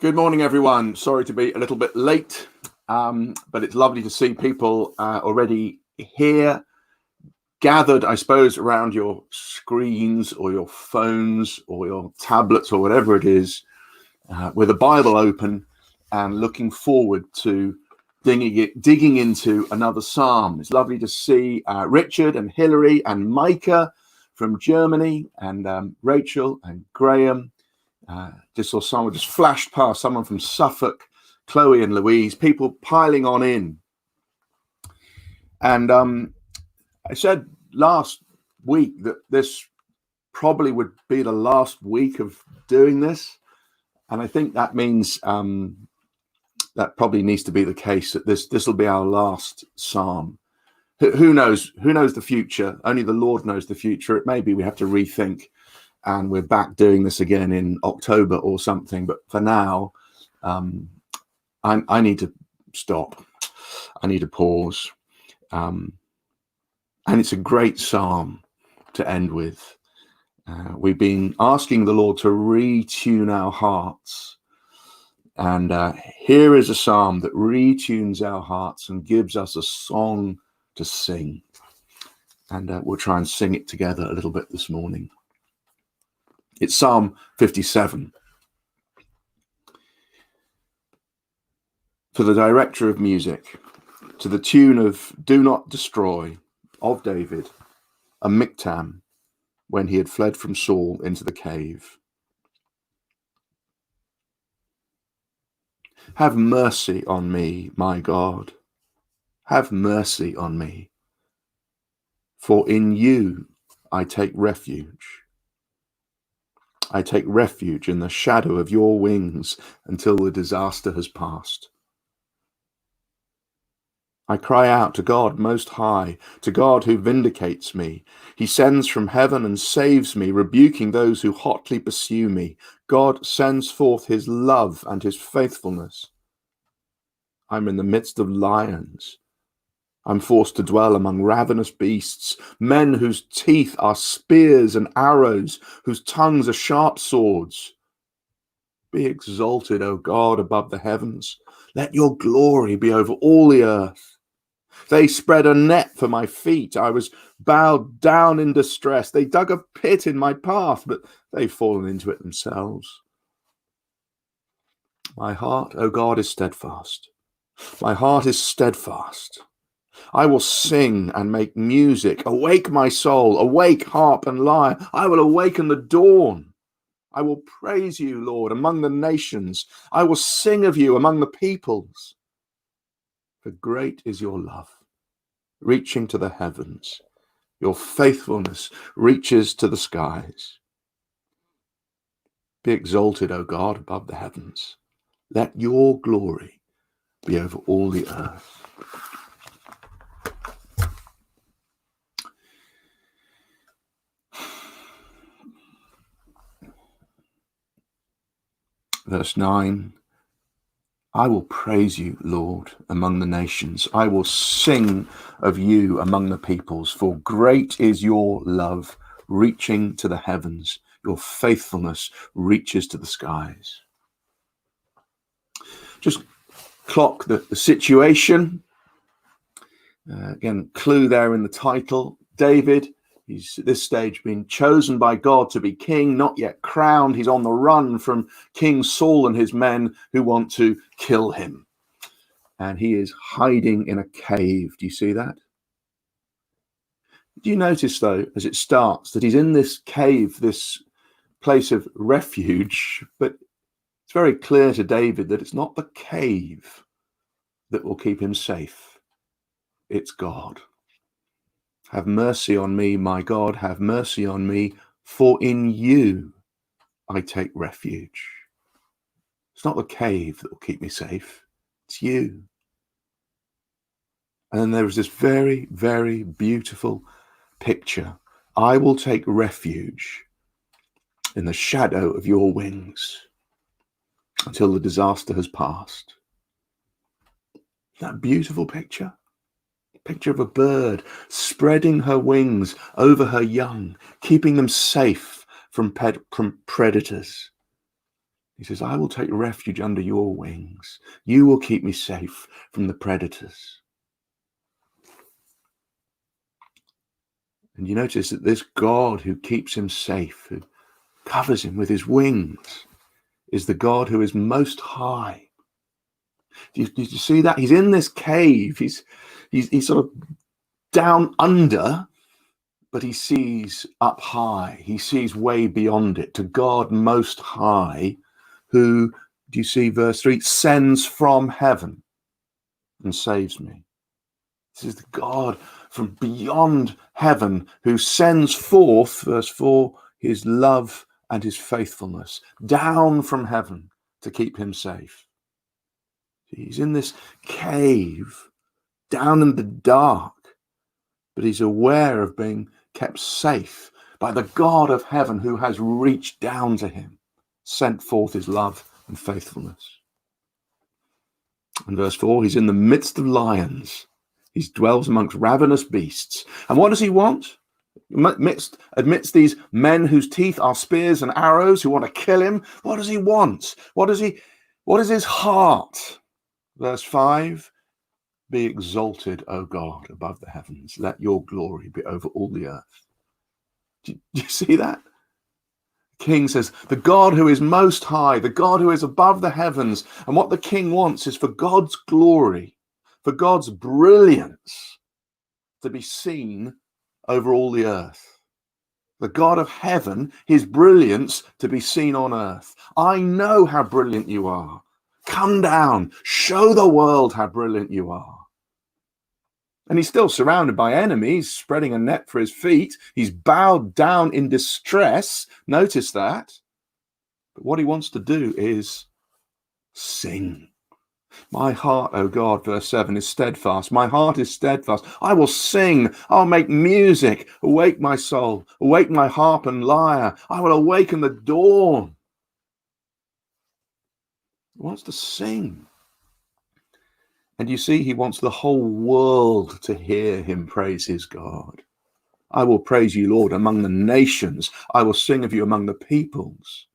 Good morning, everyone. Sorry to be a little bit late, but it's lovely to see people already here, gathered, I suppose, around your screens or your phones or your tablets or whatever it is, with a Bible open and looking forward to digging into another psalm. It's lovely to see Richard and Hilary and Micah from Germany and Rachel and Graham. Just saw someone just flashed past, someone from Suffolk, Chloe and Louise, people piling on in. And I said last week that this probably would be the last week of doing this. And I think that means that probably needs to be the case, that this will be our last psalm. Who knows? Who knows the future? Only the Lord knows the future. It may be we have to rethink and we're back doing this again in October or something. But for now, I need to stop. I need to pause. And it's a great psalm to end with. We've been asking the Lord to retune our hearts. And here is a psalm that retunes our hearts and gives us a song to sing. And we'll try and sing it together a little bit this morning. It's Psalm 57. For the director of music, to the tune of Do Not Destroy of David, a miktam, when he had fled from Saul into the cave. Have mercy on me, my God. Have mercy on me. For in you I take refuge. I take refuge in the shadow of your wings until the disaster has passed. I cry out to God Most High, to God who vindicates me. He sends from heaven and saves me, rebuking those who hotly pursue me. God sends forth his love and his faithfulness. I'm in the midst of lions. I'm forced to dwell among ravenous beasts, men whose teeth are spears and arrows, whose tongues are sharp swords. Be exalted, O God, above the heavens. Let your glory be over all the earth. They spread a net for my feet. I was bowed down in distress. They dug a pit in my path, but they've fallen into it themselves. My heart, O God, is steadfast. My heart is steadfast. I will sing and make music. Awake, my soul. Awake, harp and lyre. I will awaken the dawn. I will praise you, Lord, among the nations. I will sing of you among the peoples. For great is your love, reaching to the heavens. Your faithfulness reaches to the skies. Be exalted, O God, above the heavens. Let your glory be over all the earth. Verse 9, I will praise you, Lord, among the nations. I will sing of you among the peoples, for great is your love, reaching to the heavens. Your faithfulness reaches to the skies. Just clock the situation. Again, clue there in the title. David, he's at this stage been chosen by God to be king, not yet crowned. He's on the run from King Saul and his men who want to kill him. And he is hiding in a cave. Do you see that? Do you notice, though, as it starts, that he's in this cave, this place of refuge, but it's very clear to David that it's not the cave that will keep him safe. It's God. Have mercy on me, my God, have mercy on me, for in you I take refuge. It's not the cave that will keep me safe, it's you. And then there is this very, very beautiful picture. I will take refuge in the shadow of your wings until the disaster has passed. That beautiful picture. Picture of a bird spreading her wings over her young, keeping them safe from predators. He says, I will take refuge under your wings. You will keep me safe from the predators. And you notice that this God who keeps him safe, who covers him with his wings, is the God who is most high. Do you see that? He's in this cave. He's sort of down under, but he sees up high. He sees way beyond it, to God most high, who, do you see verse 3, sends from heaven and saves me. This is the God from beyond heaven who sends forth, verse 4, his love and his faithfulness down from heaven to keep him safe. He's in this cave, down in the dark, but he's aware of being kept safe by the God of heaven who has reached down to him, sent forth his love and faithfulness. In verse 4, he's in the midst of lions. He dwells amongst ravenous beasts. And what does he want? Amidst these men whose teeth are spears and arrows, who want to kill him, what does he want? What is his heart? Verse 5, be exalted, O God, above the heavens. Let your glory be over all the earth. Do you see that? The king says, the God who is most high, the God who is above the heavens. And what the king wants is for God's glory, for God's brilliance to be seen over all the earth. The God of heaven, his brilliance to be seen on earth. I know how brilliant you are. Come down, show the world how brilliant you are. And he's still surrounded by enemies, spreading a net for his feet. He's bowed down in distress. Notice that. But what he wants to do is sing. My heart, O God, verse 7, is steadfast. My heart is steadfast. I will sing. I'll make music. Awake my soul. Awake my harp and lyre. I will awaken the dawn. He wants to sing. And you see, he wants the whole world to hear him praise his God. I will praise you, Lord, among the nations. I will sing of you among the peoples.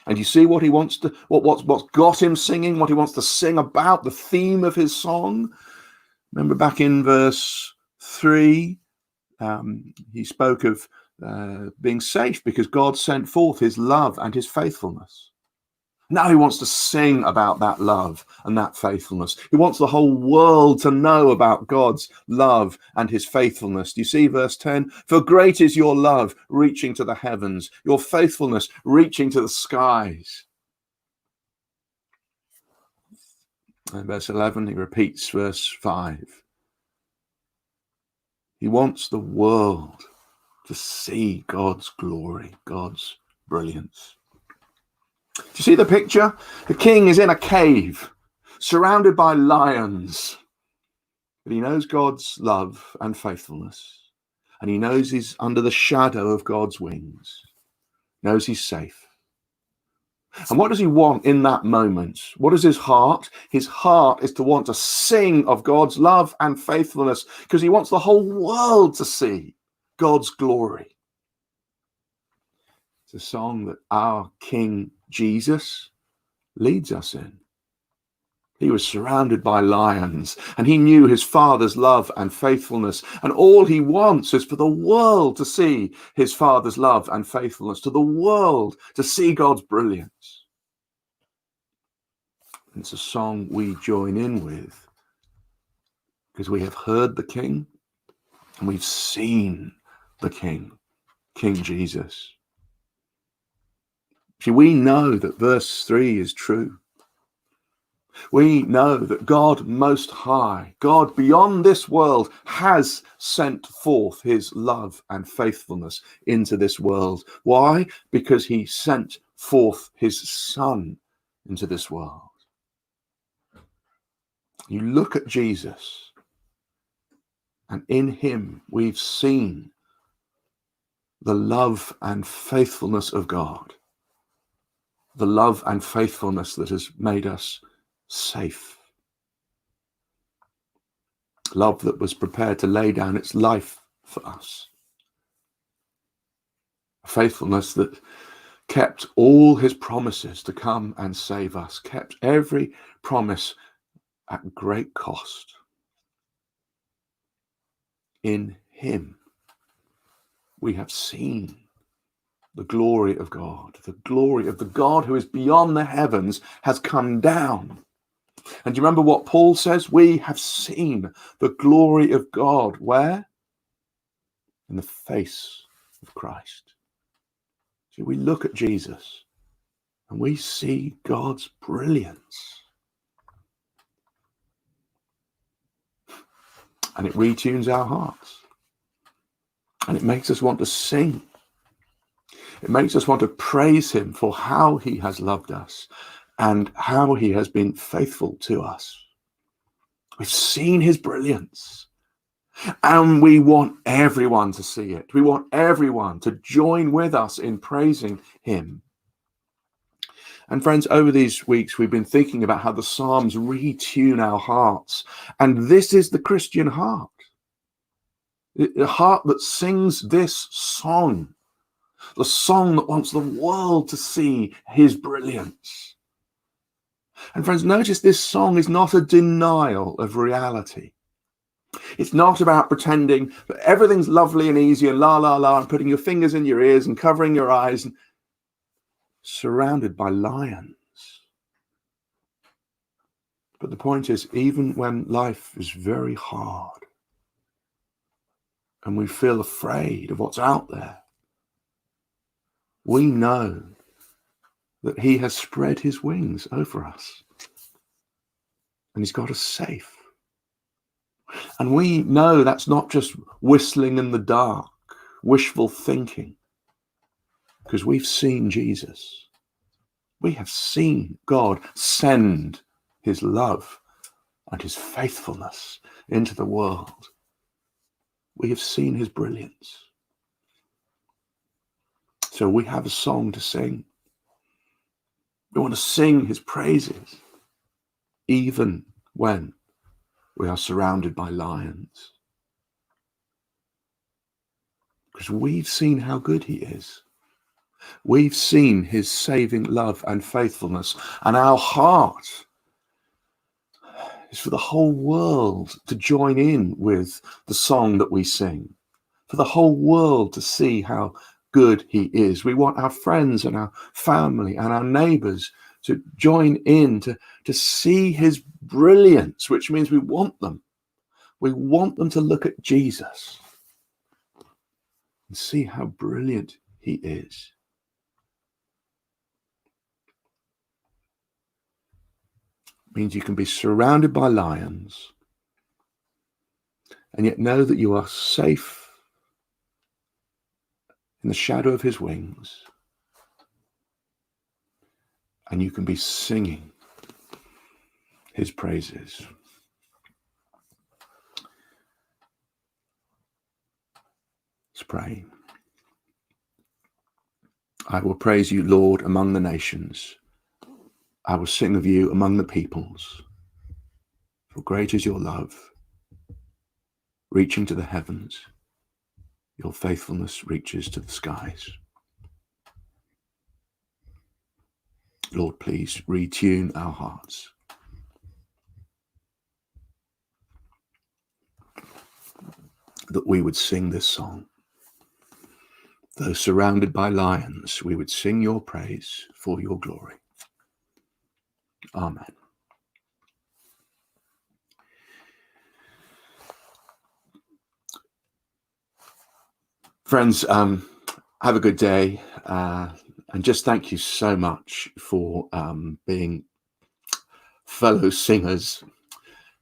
And you see what he wants to, what's got him singing, what he wants to sing about, the theme of his song. Remember back in verse 3, he spoke of being safe because God sent forth his love and his faithfulness. Now he wants to sing about that love and that faithfulness. He wants the whole world to know about God's love and his faithfulness. Do you see verse 10? For great is your love reaching to the heavens, your faithfulness reaching to the skies. And verse 11, he repeats verse 5. He wants the world to see God's glory, God's brilliance. Do you see the picture? The king is in a cave, surrounded by lions. But he knows God's love and faithfulness. And he knows he's under the shadow of God's wings. Knows he's safe. And what does he want in that moment? What is his heart? His heart is to want to sing of God's love and faithfulness because he wants the whole world to see God's glory. It's a song that our King Jesus leads us in. He was surrounded by lions and he knew his Father's love and faithfulness. And all he wants is for the world to see his Father's love and faithfulness, to the world to see God's brilliance. It's a song we join in with because we have heard the King and we've seen the King, King Jesus. See, we know that verse 3 is true. We know that God most high, God beyond this world, has sent forth his love and faithfulness into this world. Why? Because he sent forth his Son into this world. You look at Jesus, and in him we've seen the love and faithfulness of God. The love and faithfulness that has made us safe. Love that was prepared to lay down its life for us. A faithfulness that kept all his promises to come and save us, kept every promise at great cost. In him we have seen the glory of God. The glory of the God who is beyond the heavens has come down. And do you remember what Paul says? We have seen the glory of God. Where? In the face of Christ. So we look at Jesus and we see God's brilliance. And it retunes our hearts. And it makes us want to sing. It makes us want to praise him for how he has loved us and how he has been faithful to us. We've seen his brilliance. And we want everyone to see it. We want everyone to join with us in praising him. And friends, over these weeks, we've been thinking about how the Psalms retune our hearts. And this is the Christian heart. The heart that sings this song. The song that wants the world to see his brilliance. And friends, notice this song is not a denial of reality. It's not about pretending that everything's lovely and easy and la, la, la, and putting your fingers in your ears and covering your eyes and surrounded by lions. But the point is, even when life is very hard and we feel afraid of what's out there, we know that he has spread his wings over us and he's got us safe. And we know that's not just whistling in the dark, wishful thinking, because we've seen Jesus. We have seen God send his love and his faithfulness into the world. We have seen his brilliance. So we have a song to sing. We want to sing his praises, even when we are surrounded by lions. Because we've seen how good he is. We've seen his saving love and faithfulness. And our heart is for the whole world to join in with the song that we sing. For the whole world to see how good he is. We want our friends and our family and our neighbors to join in to see his brilliance, which means we want them. We want them to look at Jesus and see how brilliant he is. It means you can be surrounded by lions and yet know that you are safe in the shadow of his wings, and you can be singing his praises. Let's pray. I will praise you, Lord, among the nations. I will sing of you among the peoples. For great is your love, reaching to the heavens. Your faithfulness reaches to the skies. Lord, please retune our hearts. That we would sing this song. Though surrounded by lions, we would sing your praise for your glory. Amen. Friends, have a good day. And just thank you so much for being fellow singers.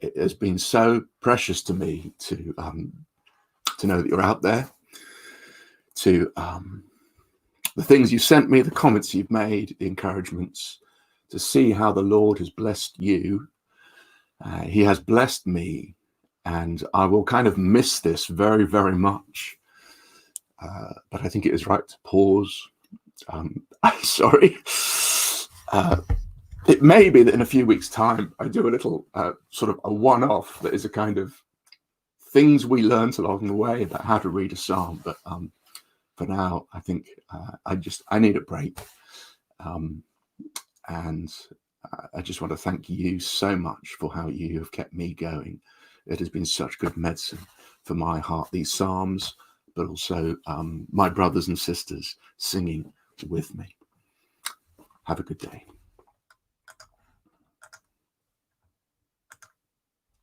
It has been so precious to me to know that you're out there, to the things you sent me, the comments you've made, the encouragements, to see how the Lord has blessed you. He has blessed me, and I will kind of miss this very, very much. But I think it is right to pause. Sorry. It may be that in a few weeks' time, I do a little sort of a one-off that is a kind of things we learned along the way about how to read a psalm. But for now, I think I need a break. And I just want to thank you so much for how you have kept me going. It has been such good medicine for my heart, these Psalms, but also my brothers and sisters singing with me. Have a good day.